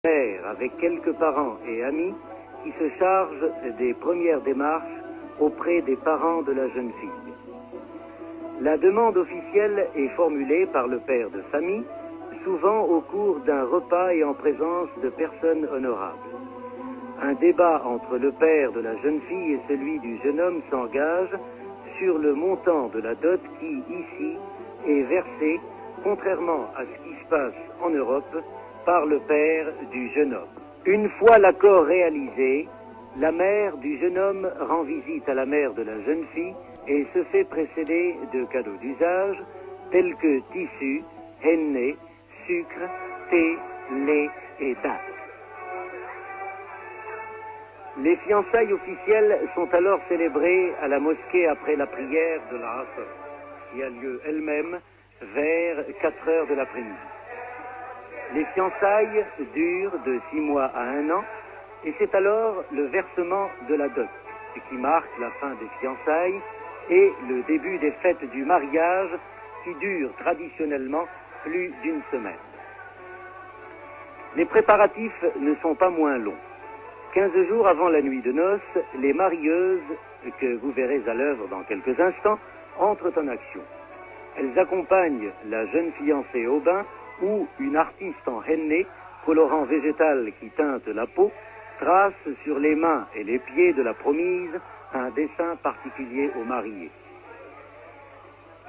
Père avec quelques parents et amis qui se chargent des premières démarches auprès des parents de la jeune fille. La demande officielle est formulée par le père de famille, souvent au cours d'un repas et en présence de personnes honorables. Un débat entre le père de la jeune fille et celui du jeune homme s'engage sur le montant de la dot qui, ici, est versé, contrairement à ce qui se passe en Europe, par le père du jeune homme. Une fois l'accord réalisé, la mère du jeune homme rend visite à la mère de la jeune fille et se fait précéder de cadeaux d'usage tels que tissus, henné, sucre, thé, lait et dattes. Les fiançailles officielles sont alors célébrées à la mosquée après la prière de l'Asr, qui a lieu elle-même vers 4 heures de l'après-midi. Les fiançailles durent de 6 mois à 1 an, et c'est alors le versement de la dot, ce qui marque la fin des fiançailles et le début des fêtes du mariage, qui durent traditionnellement plus d'une semaine. Les préparatifs ne sont pas moins longs. 15 jours avant la nuit de noces, les marieuses, que vous verrez à l'œuvre dans quelques instants, entrent en action. Elles accompagnent la jeune fiancée au bain où une artiste en henné, colorant végétal qui teinte la peau, trace sur les mains et les pieds de la promise un dessin particulier aux mariés.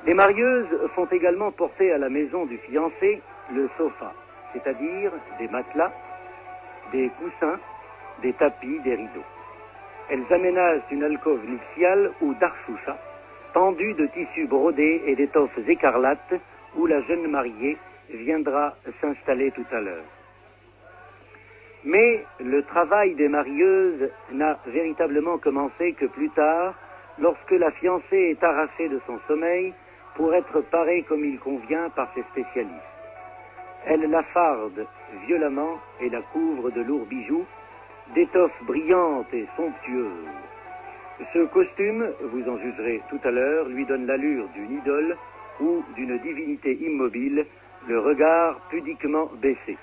Les marieuses font également porter à la maison du fiancé le sofa, c'est-à-dire des matelas, des coussins, des tapis, des rideaux. Elles aménagent une alcôve nuptiale ou darchoucha, tendue de tissus brodés et d'étoffes écarlates, où la jeune mariée viendra s'installer tout à l'heure. Mais le travail des marieuses n'a véritablement commencé que plus tard, lorsque la fiancée est arrachée de son sommeil pour être parée comme il convient par ses spécialistes. Elle la farde violemment et la couvre de lourds bijoux, d'étoffes brillantes et somptueuses. Ce costume, vous en jugerez tout à l'heure, lui donne l'allure d'une idole ou d'une divinité immobile, le regard pudiquement baissé.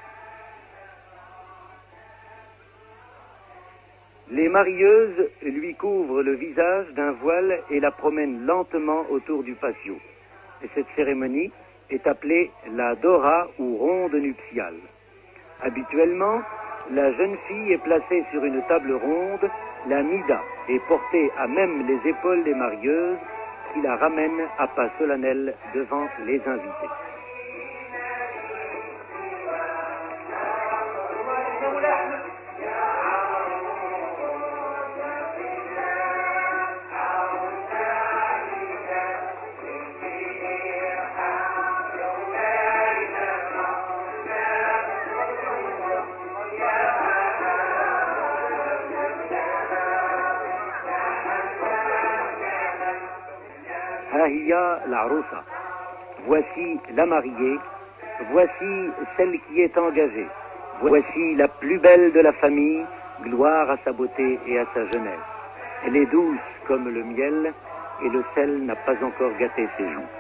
Les marieuses lui couvrent le visage d'un voile et la promènent lentement autour du patio. Et cette cérémonie est appelée la dora ou ronde nuptiale. Habituellement, la jeune fille est placée sur une table ronde, la mida est portée à même les épaules des marieuses qui la ramènent à pas solennel devant les invités. Hiya l'Arousa. Voici la mariée, voici celle qui est engagée, voici la plus belle de la famille, gloire à sa beauté et à sa jeunesse. Elle est douce comme le miel et le sel n'a pas encore gâté ses joues.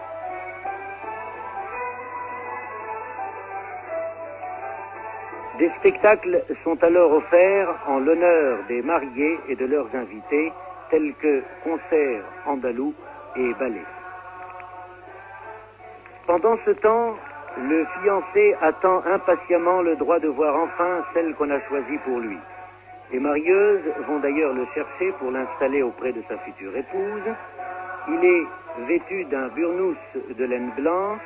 Des spectacles sont alors offerts en l'honneur des mariés et de leurs invités, tels que concerts andalous et ballets. Pendant ce temps, le fiancé attend impatiemment le droit de voir enfin celle qu'on a choisie pour lui. Les marieuses vont d'ailleurs le chercher pour l'installer auprès de sa future épouse. Il est vêtu d'un burnous de laine blanche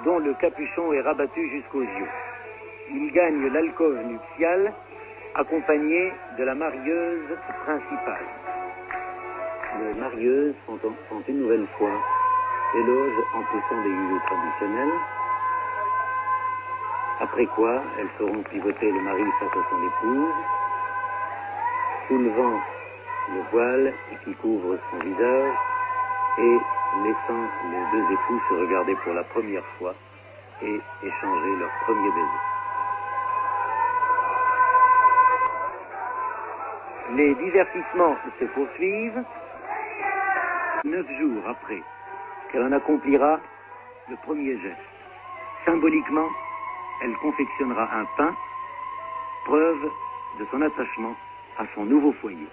dont le capuchon est rabattu jusqu'aux yeux. Il gagne l'alcôve nuptiale accompagné de la marieuse principale. Les marieuses font une nouvelle fois éloge en poussant des yeux traditionnels, après quoi elles feront pivoter le mari face à son épouse, soulevant le voile qui couvre son visage et laissant les deux époux se regarder pour la première fois et échanger leur premier baiser. Les divertissements se poursuivent. 9 jours après qu'elle en accomplira le premier geste, symboliquement, elle confectionnera un pain preuve de son attachement à son nouveau foyer.